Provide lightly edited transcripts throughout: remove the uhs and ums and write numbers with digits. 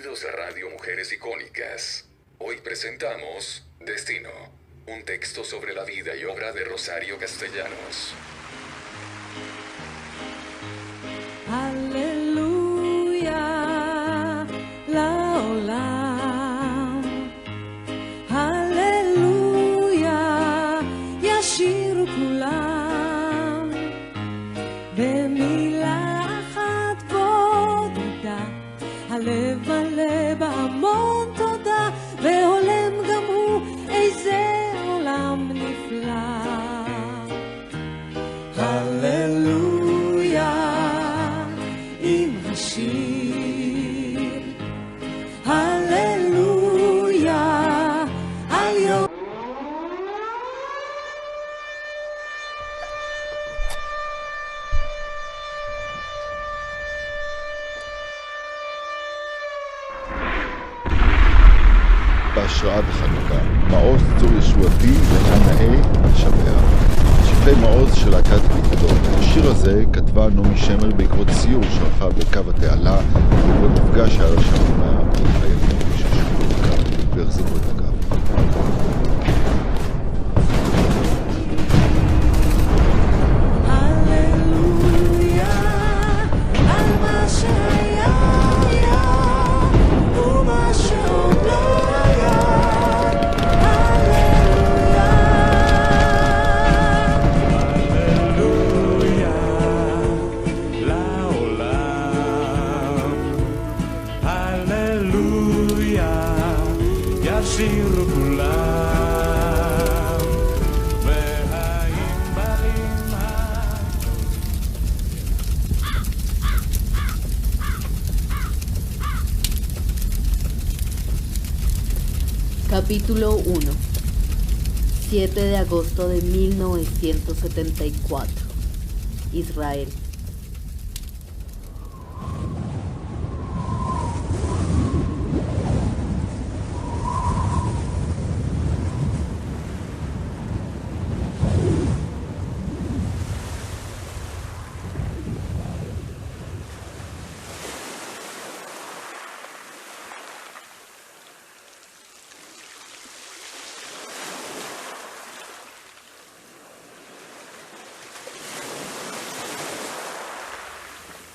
Bienvenidos a Radio Mujeres Icónicas. Hoy presentamos Destino, un texto sobre la vida y obra de Rosario Castellanos. Aleluya, לעולם. Aleluya, ישירו כולם. במילה אחת בו תודה, הלב מלא בהמון תודה, והולם גם הוא איזה עולם נפלא. הללויה עם השיר, הללויה על יום. בהשראת החנוכה, מעוז צור ישועתי וחנאי השבע. שבטי מעוז של להקת פיקדון. השיר הזה כתבה נעמי שמר בעקבות סיור שערכה בקו התעלה, ובעקבות מפגש שהיה לה שם עם החיילים ששבו בקו והחזירו את הקו. הללויה על מה שהיה היה ומה שעוד לא היה. הללויה, הללויה לעולם, הללויה ישירו כולם, והענברים Capítulo 1. 7 de agosto de 1974. Israel.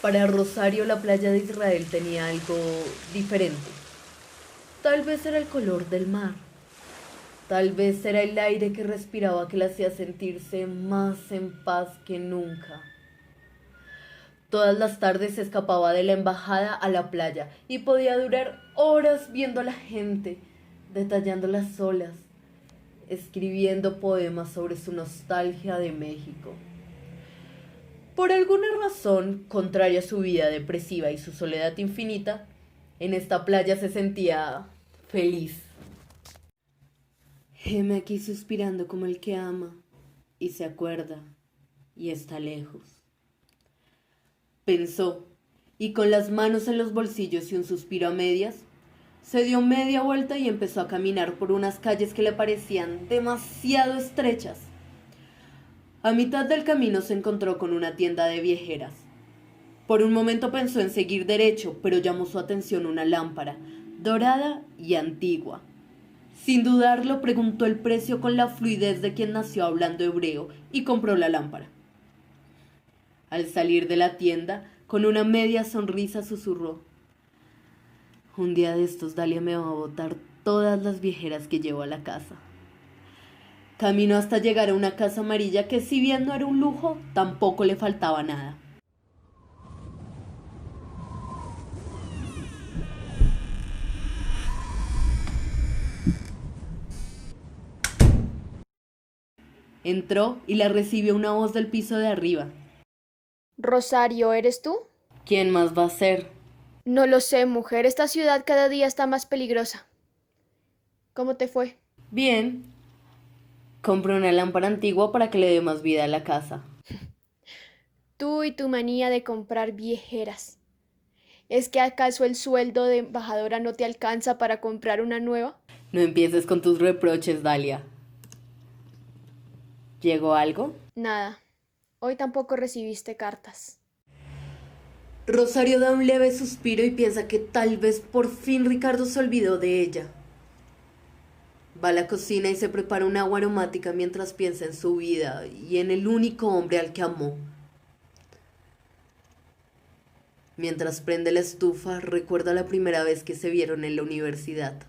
Para Rosario la playa de Israel tenía algo diferente. Tal vez era el color del mar. Tal vez era el aire que respiraba que la hacía sentirse más en paz que nunca. Todas las tardes se escapaba de la embajada a la playa y podía durar horas viendo a la gente, detallando las olas, escribiendo poemas sobre su nostalgia de México. Por alguna razón, contraria a su vida depresiva y su soledad infinita, en esta playa se sentía feliz. Heme aquí suspirando como el que ama y se acuerda y está lejos. Pensó, y con las manos en los bolsillos y un suspiro a medias, se dio media vuelta y empezó a caminar por unas calles que le parecían demasiado estrechas. A mitad del camino se encontró con una tienda de viejeras. Por un momento pensó en seguir derecho, pero llamó su atención una lámpara, dorada y antigua. Sin dudarlo, preguntó el precio con la fluidez de quien nació hablando hebreo y compró la lámpara. Al salir de la tienda, con una media sonrisa susurró: un día de estos Dalia me va a botar todas las viejeras que llevo a la casa. Caminó hasta llegar a una casa amarilla que, si bien no era un lujo, tampoco le faltaba nada. Entró y la recibió una voz del piso de arriba. Rosario, ¿eres tú? ¿Quién más va a ser? No lo sé, mujer. Esta ciudad cada día está más peligrosa. ¿Cómo te fue? Bien. Compré una lámpara antigua para que le dé más vida a la casa. Tú y tu manía de comprar viejeras. ¿Es que acaso el sueldo de embajadora no te alcanza para comprar una nueva? No empieces con tus reproches, Dalia. ¿Llegó algo? Nada. Hoy tampoco recibiste cartas. Rosario da un leve suspiro y piensa que tal vez por fin Ricardo se olvidó de ella. Va a la cocina y se prepara un agua aromática mientras piensa en su vida y en el único hombre al que amó. Mientras prende la estufa, recuerda la primera vez que se vieron en la universidad.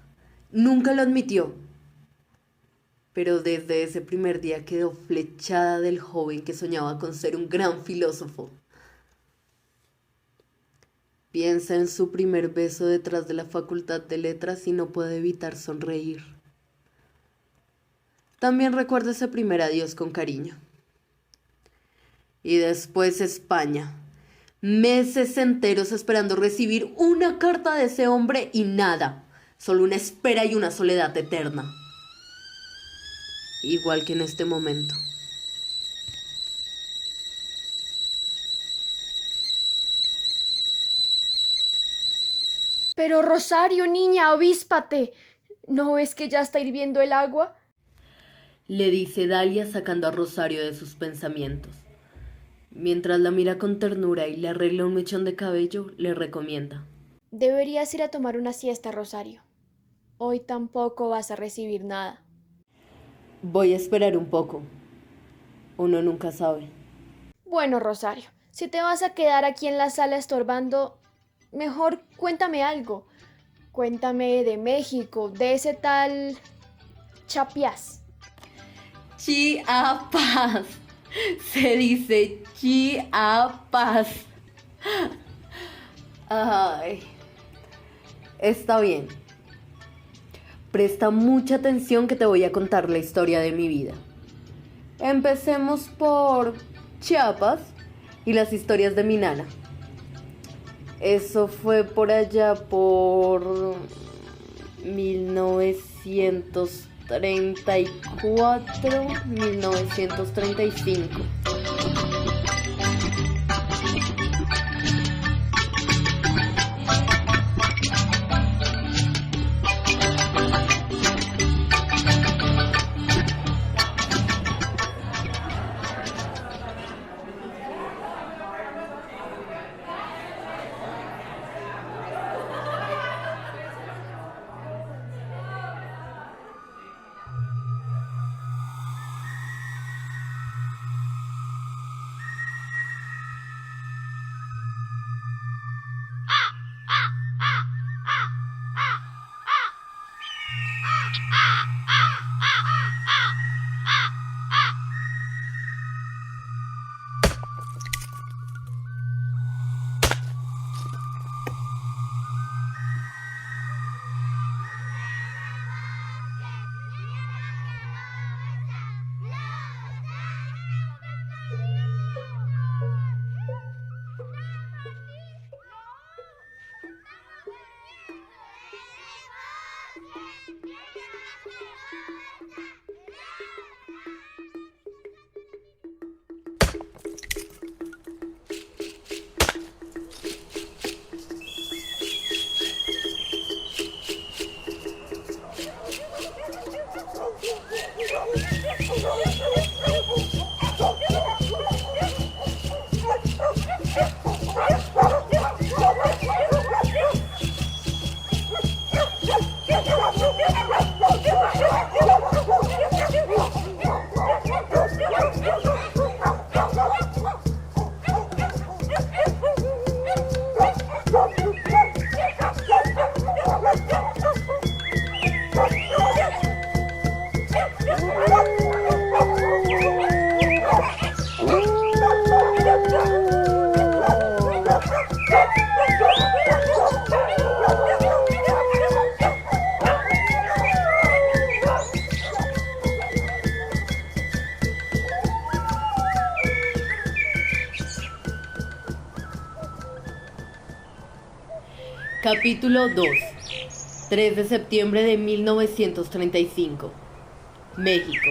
Nunca lo admitió, pero desde ese primer día quedó flechada del joven que soñaba con ser un gran filósofo. Piensa en su primer beso detrás de la Facultad de Letras y no puede evitar sonreír. También recuerda ese primer adiós con cariño. Y después España. Meses enteros esperando recibir una carta de ese hombre y nada. Solo una espera y una soledad eterna. Igual que en este momento. Pero Rosario, niña, avíspate. ¿No ves que ya está hirviendo el agua? Le dice Dalia sacando a Rosario de sus pensamientos. Mientras la mira con ternura y le arregla un mechón de cabello, le recomienda. Deberías ir a tomar una siesta, Rosario. Hoy tampoco vas a recibir nada. Voy a esperar un poco. Uno nunca sabe. Bueno, Rosario, si te vas a quedar aquí en la sala estorbando, mejor cuéntame algo. Cuéntame de México, de ese tal Chapiás. Chiapas. Se dice Chiapas. Ay. Está bien. Presta mucha atención que te voy a contar la historia de mi vida. Empecemos por Chiapas y las historias de mi nana. Eso fue por allá por 1934, 1935. Capítulo 2. 3 de septiembre de 1935. México.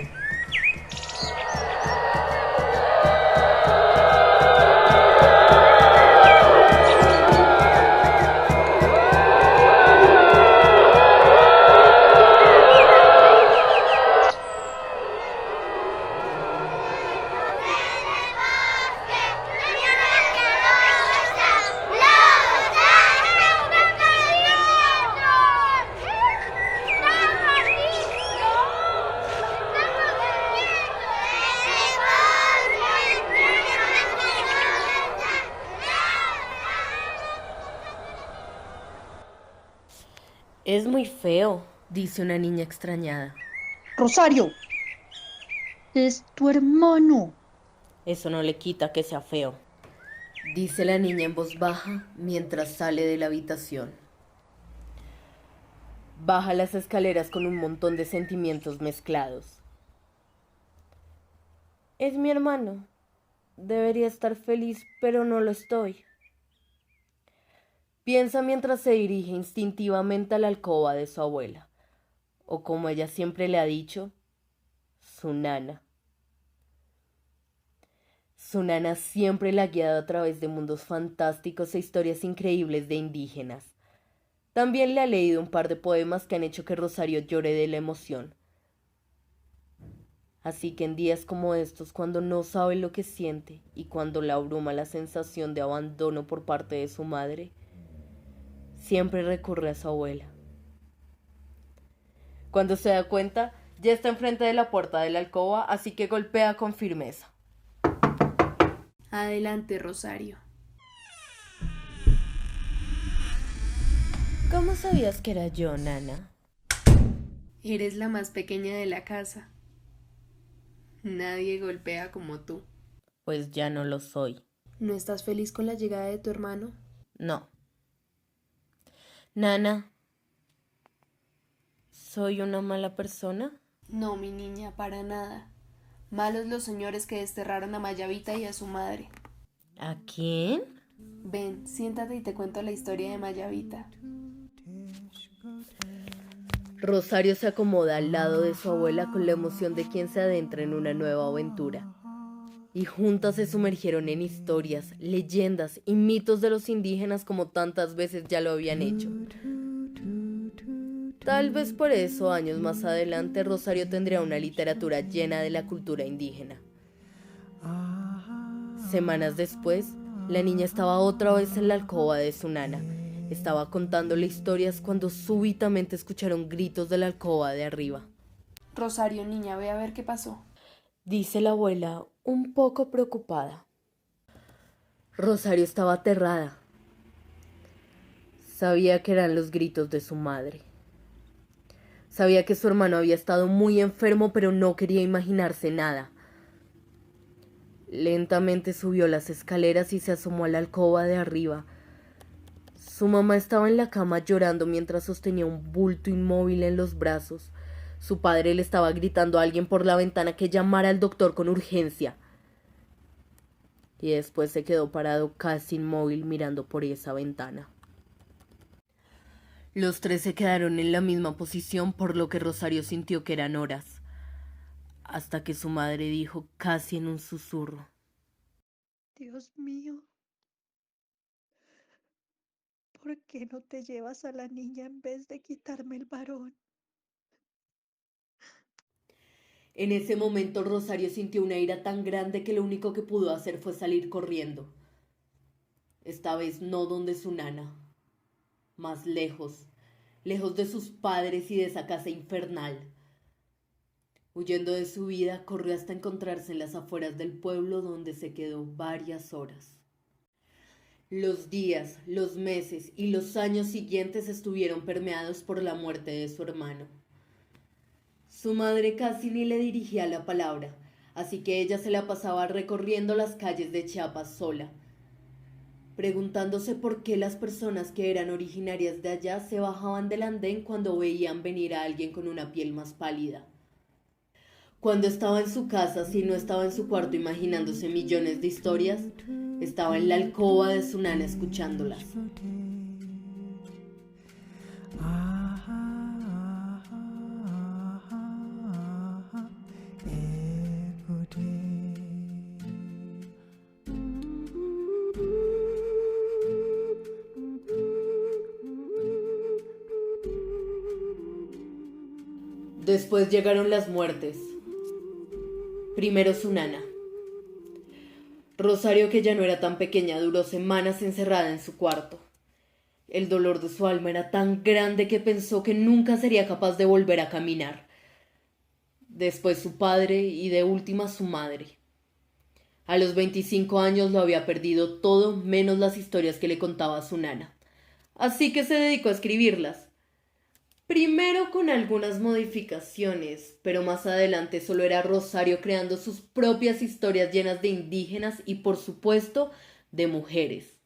Es muy feo, dice una niña extrañada. Rosario, es tu hermano. Eso no le quita que sea feo, dice la niña en voz baja mientras sale de la habitación. Baja las escaleras con un montón de sentimientos mezclados. Es mi hermano. Debería estar feliz, pero no lo estoy. Piensa mientras se dirige instintivamente a la alcoba de su abuela, o como ella siempre le ha dicho, su nana. Su nana siempre la ha guiado a través de mundos fantásticos e historias increíbles de indígenas. También le ha leído un par de poemas que han hecho que Rosario llore de la emoción. Así que en días como estos, cuando no sabe lo que siente y cuando la abruma la sensación de abandono por parte de su madre, siempre recurre a su abuela. Cuando se da cuenta, ya está enfrente de la puerta de la alcoba, así que golpea con firmeza. Adelante, Rosario. ¿Cómo sabías que era yo, nana? Eres la más pequeña de la casa. Nadie golpea como tú. Pues ya no lo soy. ¿No estás feliz con la llegada de tu hermano? No. Nana, ¿soy una mala persona? No, mi niña, para nada. Malos los señores que desterraron a Mayavita y a su madre. ¿A quién? Ven, siéntate y te cuento la historia de Mayavita. Rosario se acomoda al lado de su abuela con la emoción de quien se adentra en una nueva aventura. Y juntas se sumergieron en historias, leyendas y mitos de los indígenas como tantas veces ya lo habían hecho. Tal vez por eso, años más adelante, Rosario tendría una literatura llena de la cultura indígena. Semanas después, la niña estaba otra vez en la alcoba de su nana. Estaba contándole historias cuando súbitamente escucharon gritos de la alcoba de arriba. Rosario, niña, ve a ver qué pasó. Dice la abuela, un poco preocupada. Rosario estaba aterrada. Sabía que eran los gritos de su madre. Sabía que su hermano había estado muy enfermo, pero no quería imaginarse nada. Lentamente subió las escaleras y se asomó a la alcoba de arriba. Su mamá estaba en la cama llorando mientras sostenía un bulto inmóvil en los brazos. Su padre le estaba gritando a alguien por la ventana que llamara al doctor con urgencia. Y después se quedó parado casi inmóvil mirando por esa ventana. Los tres se quedaron en la misma posición, por lo que Rosario sintió que eran horas, hasta que su madre dijo casi en un susurro: Dios mío, ¿por qué no te llevas a la niña en vez de quitarme el varón? En ese momento Rosario sintió una ira tan grande que lo único que pudo hacer fue salir corriendo. Esta vez no donde su nana, más lejos, lejos de sus padres y de esa casa infernal. Huyendo de su vida, corrió hasta encontrarse en las afueras del pueblo, donde se quedó varias horas. Los días, los meses y los años siguientes estuvieron permeados por la muerte de su hermano. Su madre casi ni le dirigía la palabra, así que ella se la pasaba recorriendo las calles de Chiapas sola, preguntándose por qué las personas que eran originarias de allá se bajaban del andén cuando veían venir a alguien con una piel más pálida. Cuando estaba en su casa, si no estaba en su cuarto imaginándose millones de historias, estaba en la alcoba de su nana escuchándolas. Después llegaron las muertes. Primero su nana. Rosario, que ya no era tan pequeña, duró semanas encerrada en su cuarto. El dolor de su alma era tan grande que pensó que nunca sería capaz de volver a caminar. Después su padre y de última su madre. A los 25 años lo había perdido todo menos las historias que le contaba su nana. Así que se dedicó a escribirlas. Primero con algunas modificaciones, pero más adelante solo era Rosario creando sus propias historias llenas de indígenas y por supuesto de mujeres.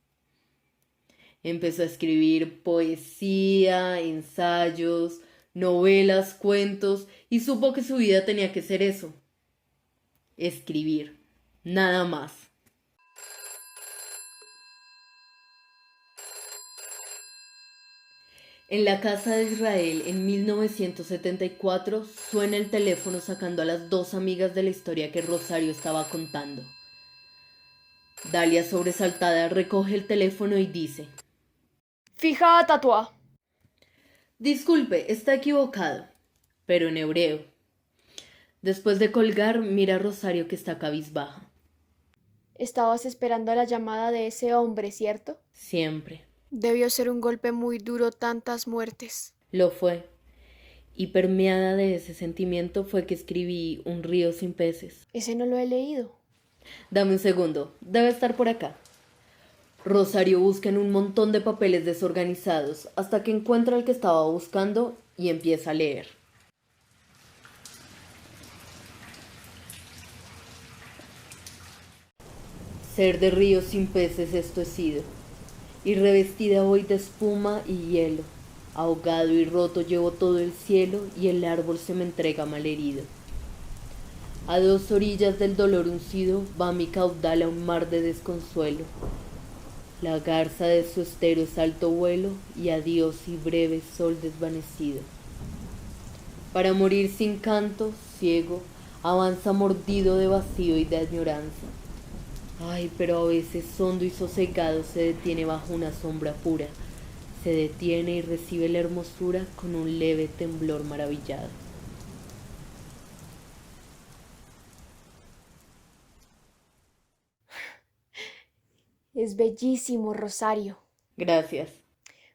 Empezó a escribir poesía, ensayos, novelas, cuentos y supo que su vida tenía que ser eso, escribir, nada más. En la casa de Israel, en 1974, suena el teléfono sacando a las dos amigas de la historia que Rosario estaba contando. Dalia, sobresaltada, recoge el teléfono y dice: Fija tatua. Disculpe, está equivocado, pero en hebreo. Después de colgar, mira a Rosario que está cabizbaja. Estabas esperando la llamada de ese hombre, ¿cierto? Siempre. Debió ser un golpe muy duro, tantas muertes. Lo fue. Y permeada de ese sentimiento fue que escribí Un río sin peces. Ese no lo he leído. Dame un segundo, debe estar por acá. Rosario busca en un montón de papeles desorganizados hasta que encuentra el que estaba buscando y empieza a leer. Ser de río sin peces esto he sido, y revestida hoy de espuma y hielo, ahogado y roto llevo todo el cielo y el árbol se me entrega malherido. A dos orillas del dolor uncido va mi caudal a un mar de desconsuelo. La garza de su estero es alto vuelo y adiós y breve sol desvanecido. Para morir sin canto, ciego, avanza mordido de vacío y de añoranza. Ay, pero a veces hondo y sosegado se detiene bajo una sombra pura, se detiene y recibe la hermosura con un leve temblor maravillado. Es bellísimo, Rosario. Gracias.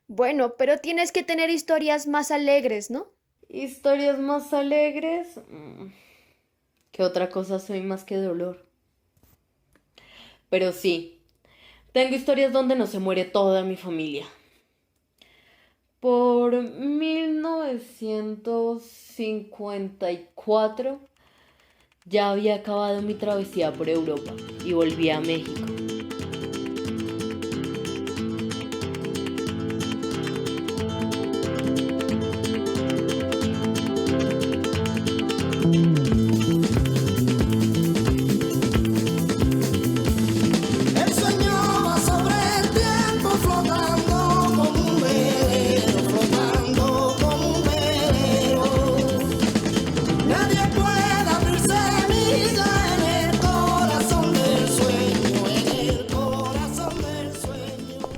Bueno, pero tienes que tener historias más alegres, ¿no? ¿Historias más alegres? ¿Qué otra cosa soy más que dolor? Pero sí, tengo historias donde no se muere toda mi familia. Por 1954 ya había acabado mi travesía por Europa y volví a México. El sueño va sobre el tiempo flotando como un velero, flotando como un velero. Nadie puede abrir semilla en el corazón del sueño, en el corazón del sueño.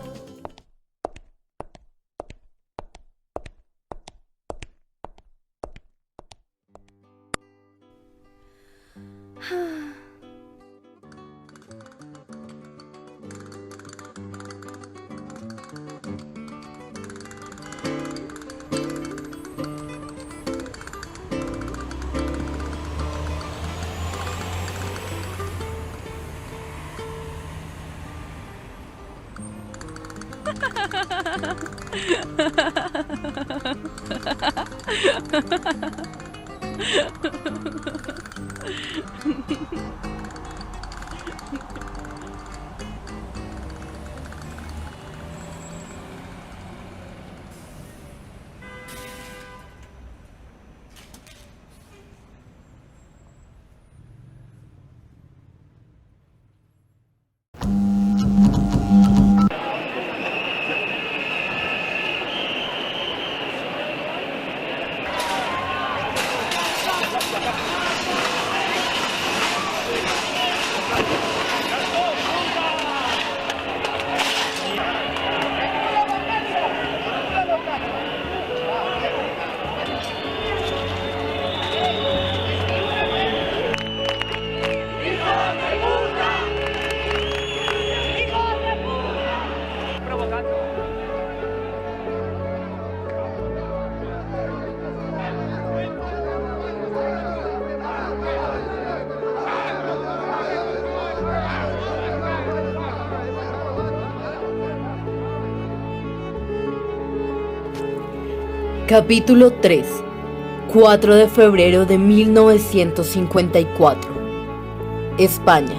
Capítulo 3. 4 de febrero de 1954. España.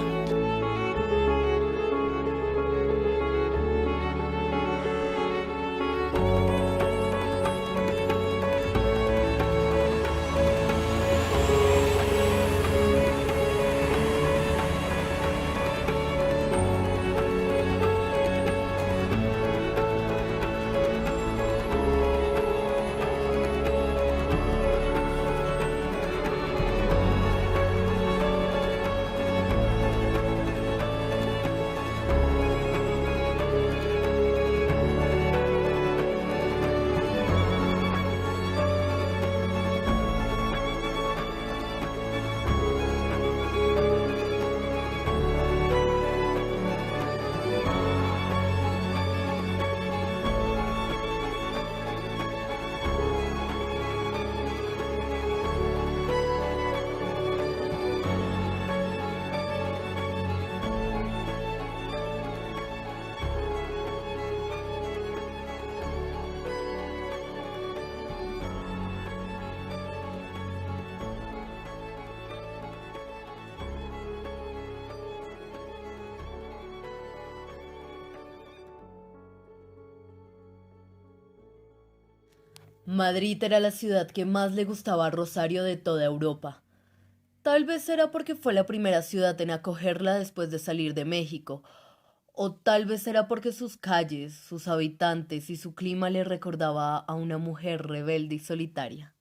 Madrid era la ciudad que más le gustaba a Rosario de toda Europa. Tal vez era porque fue la primera ciudad en acogerla después de salir de México, o tal vez era porque sus calles, sus habitantes y su clima le recordaba a una mujer rebelde y solitaria.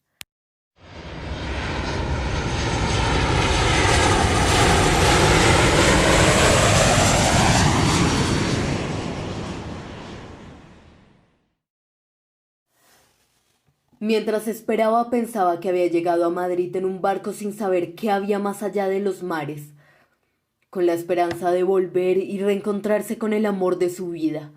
Mientras esperaba pensaba que había llegado a Madrid en un barco sin saber qué había más allá de los mares, con la esperanza de volver y reencontrarse con el amor de su vida.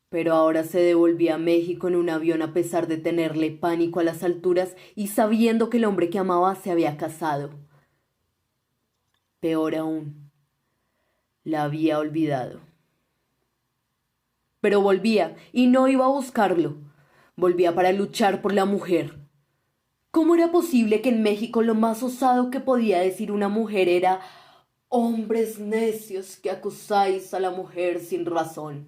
Pero ahora se devolvía a México en un avión a pesar de tenerle pánico a las alturas y sabiendo que el hombre que amaba se había casado. Peor aún, la había olvidado. Pero volvía y no iba a buscarlo. Volvía para luchar por la mujer. ¿Cómo era posible que en México lo más osado que podía decir una mujer era «hombres necios que acusáis a la mujer sin razón»?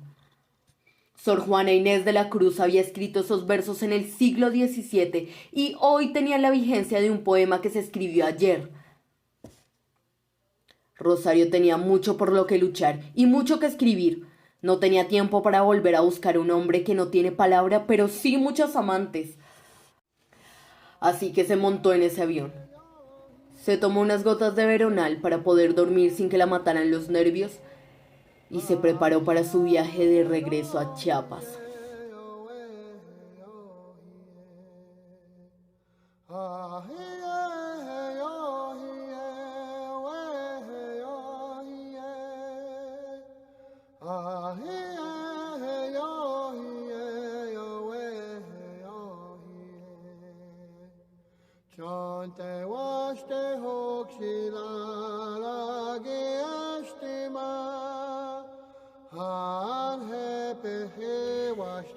Sor Juana Inés de la Cruz había escrito esos versos en el siglo XVII y hoy tenían la vigencia de un poema que se escribió ayer. Rosario tenía mucho por lo que luchar y mucho que escribir. No tenía tiempo para volver a buscar un hombre que no tiene palabra, pero sí muchos amantes. Así que se montó en ese avión. Se tomó unas gotas de veronal para poder dormir sin que la mataran los nervios y se preparó para su viaje de regreso a Chiapas.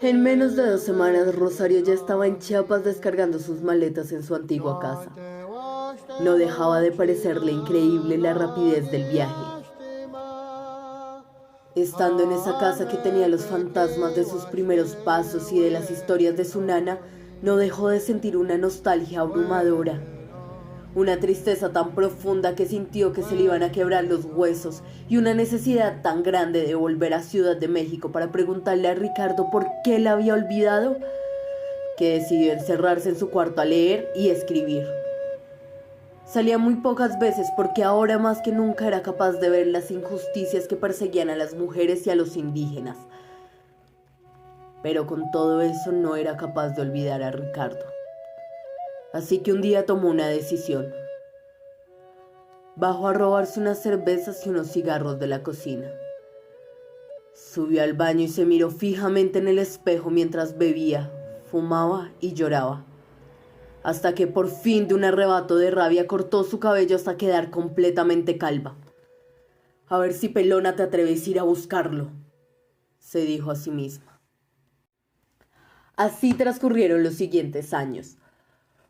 En menos de 2 semanas, Rosario ya estaba en Chiapas descargando sus maletas en su antigua casa. No dejaba de parecerle increíble la rapidez del viaje. Estando en esa casa que tenía los fantasmas de sus primeros pasos y de las historias de su nana, no dejó de sentir una nostalgia abrumadora. Una tristeza tan profunda que sintió que se le iban a quebrar los huesos y una necesidad tan grande de volver a Ciudad de México para preguntarle a Ricardo por qué la había olvidado, que decidió encerrarse en su cuarto a leer y escribir. Salía muy pocas veces porque ahora más que nunca era capaz de ver las injusticias que perseguían a las mujeres y a los indígenas. Pero con todo eso no era capaz de olvidar a Ricardo. Así que un día tomó una decisión. Bajó a robarse unas cervezas y unos cigarros de la cocina. Subió al baño y se miró fijamente en el espejo mientras bebía, fumaba y lloraba. Hasta que por fin de un arrebato de rabia cortó su cabello hasta quedar completamente calva. A ver si pelona te atreves a ir a buscarlo, se dijo a sí misma. Así transcurrieron los siguientes años.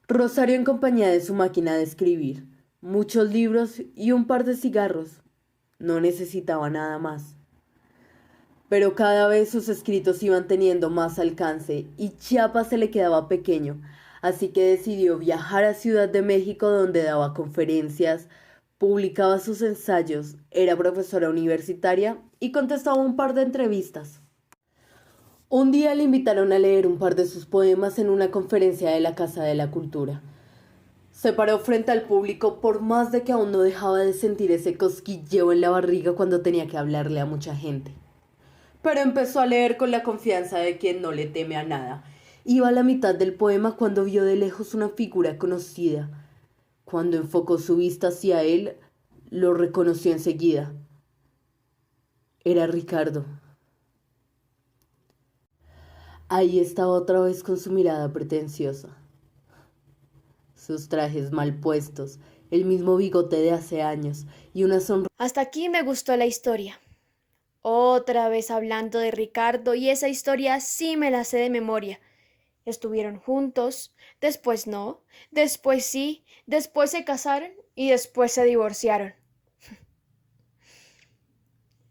Rosario en compañía de su máquina de escribir, muchos libros y un par de cigarros. No necesitaba nada más. Pero cada vez sus escritos iban teniendo más alcance y Chiapas se le quedaba pequeño, así que decidió viajar a Ciudad de México, donde daba conferencias, publicaba sus ensayos, era profesora universitaria y contestaba un par de entrevistas. Un día le invitaron a leer un par de sus poemas en una conferencia de la Casa de la Cultura. Se paró frente al público por más de que aún no dejaba de sentir ese cosquilleo en la barriga cuando tenía que hablarle a mucha gente. Pero empezó a leer con la confianza de quien no le teme a nada. Iba a la mitad del poema cuando vio de lejos una figura conocida. Cuando enfocó su vista hacia él, lo reconoció enseguida. Era Ricardo. Ahí estaba otra vez con su mirada pretenciosa. Sus trajes mal puestos, el mismo bigote de hace años y una sonrisa. Hasta aquí me gustó la historia. Otra vez hablando de Ricardo, y esa historia sí me la sé de memoria. Estuvieron juntos, después no, después sí, después se casaron y después se divorciaron.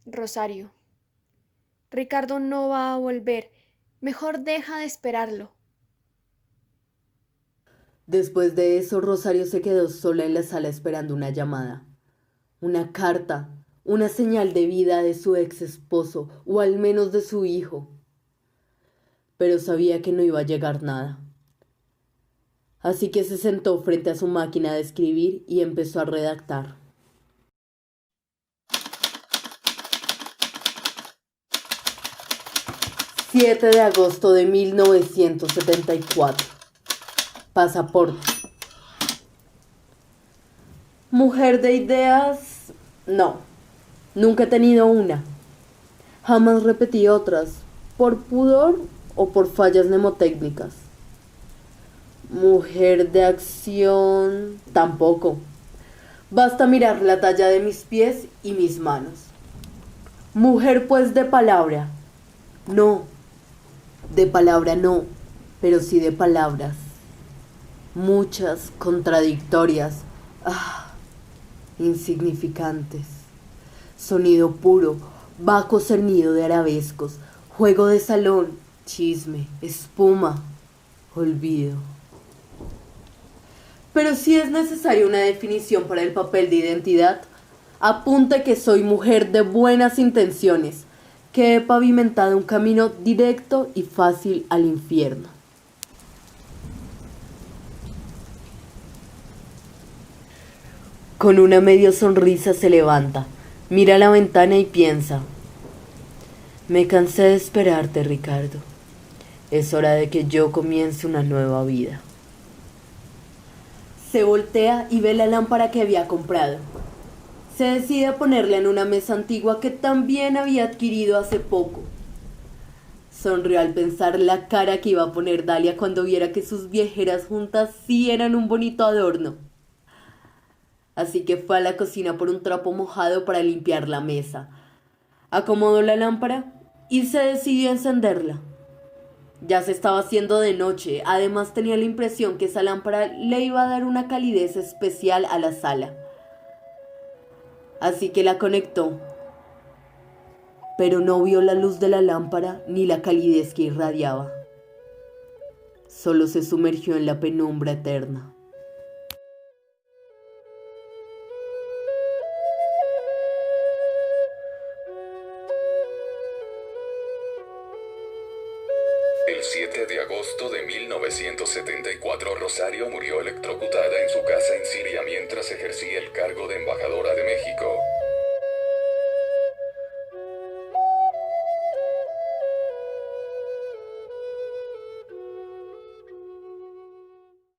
Rosario, Ricardo no va a volver. Mejor deja de esperarlo. Después de eso, Rosario se quedó sola en la sala esperando una llamada, una carta, una señal de vida de su ex esposo o al menos de su hijo. Pero sabía que no iba a llegar nada. Así que se sentó frente a su máquina de escribir y empezó a redactar. «7 de agosto de 1974. Pasaporte. Mujer de ideas, no. Nunca he tenido una. Jamás repetí otras, por pudor o por fallas mnemotécnicas. Mujer de acción, tampoco. Basta mirar la talla de mis pies y mis manos. Mujer pues de palabra, no. De palabra no, pero sí de palabras. Muchas, contradictorias, insignificantes. Sonido puro, vaco cernido de arabescos, juego de salón, chisme, espuma, olvido. Pero si es necesaria una definición para el papel de identidad, apunte que soy mujer de buenas intenciones, que he pavimentado un camino directo y fácil al infierno. Con una medio sonrisa se levanta, mira a la ventana y piensa: me cansé de esperarte, Ricardo. Es hora de que yo comience una nueva vida. Se voltea y ve la lámpara que había comprado. Se decide a ponerla en una mesa antigua que también había adquirido hace poco. Sonrió al pensar la cara que iba a poner Dalia cuando viera que sus viejeras juntas sí eran un bonito adorno. Así que fue a la cocina por un trapo mojado para limpiar la mesa. Acomodó la lámpara y se decidió a encenderla. Ya se estaba haciendo de noche, además tenía la impresión que esa lámpara le iba a dar una calidez especial a la sala. Así que la conectó, pero no vio la luz de la lámpara ni la calidez que irradiaba. Solo se sumergió en la penumbra eterna. El 7 de agosto de 1974, Rosario murió electrocutada en su casa en Siria mientras